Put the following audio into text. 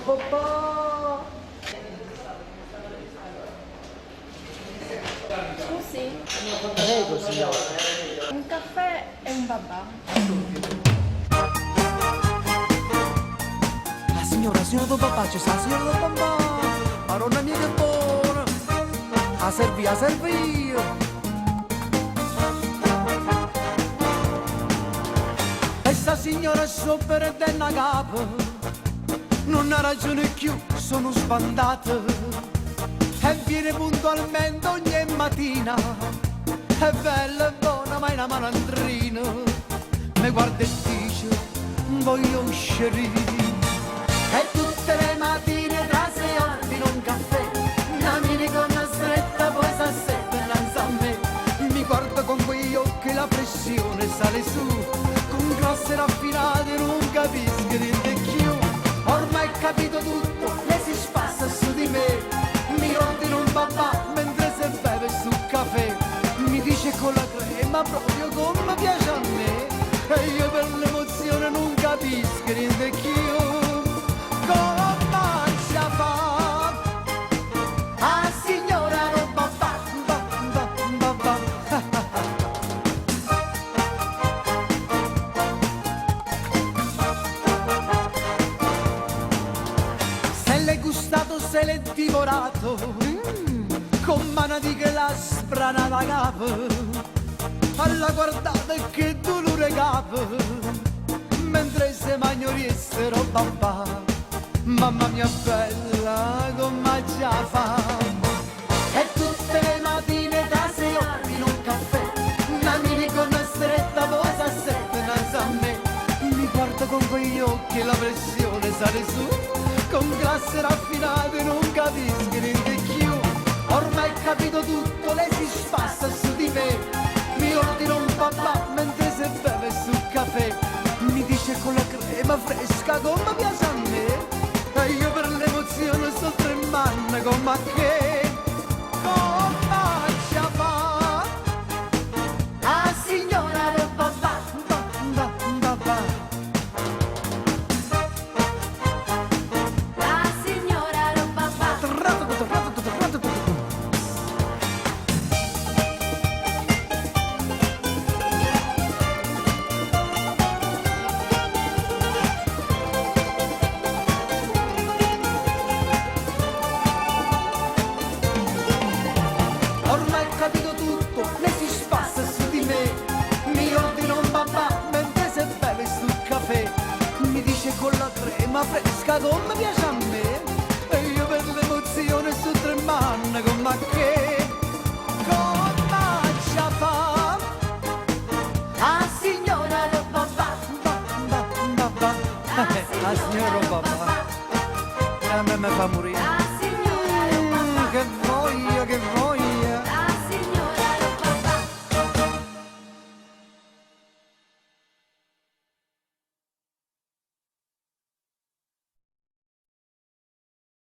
Scusi, Prego, signora. un caffè e un babà. La signora del papà, c'è sta la signora del papà. Maronna mia che buona. A servi, a servi. E sta signora sopra e una capa. Non ha ragione più, sono sbandata. E viene puntualmente ogni mattina. È bella e buona, ma è una malandrina. Mi guarda e dice, voglio uscire. E tutte le mattine tra 6 ordini un caffè. Una mini gonna stretta, poi sta sempre innanzi a me. Mi guarda con quegli occhi, la pressione sale su. Con grosse raffinate non capisco niente più. Ormai ho capito tutto, lei si spassa su di me. Mi ordina un babà mentre se beve sul caffè. Mi dice con la crema proprio come piace a me. E io per l'emozione non capisco niente più. Come ci fa? Ah signora non babà, babà. Se l'hai gustato, se l'hai divorato, con mano di che la spranata capo, alla guardata che dolore capo, mentre se magnorissero babà, mamma mia bella, come già fa. E tutte le mattine da 6 ordini un caffè, una mini gonna stretta, posa sempre innanzi a me. Mi guarda con quegli occhi e la pressione sale su, con classe raffinate non capisco niente più. Ormai ho capito tutto, lei si spassa su di me. Mi ordina un papà mentre se beve sul caffè. Mi dice con la crema fresca come piace a me. E io per l'emozione sto tremando come a che. Come ci fa? Ah signora del papà, babà. La signora del babà. Ormai ho capito tutto, lei si spassa su di me. Mi ordina un babà mentre se beve sul caffè. Mi dice con la crema fresca come piace a me. E io per l'emozione sto tremando come a che. Come ci fa? Ah signora del babà, babà. La signora babà. A me fa morire.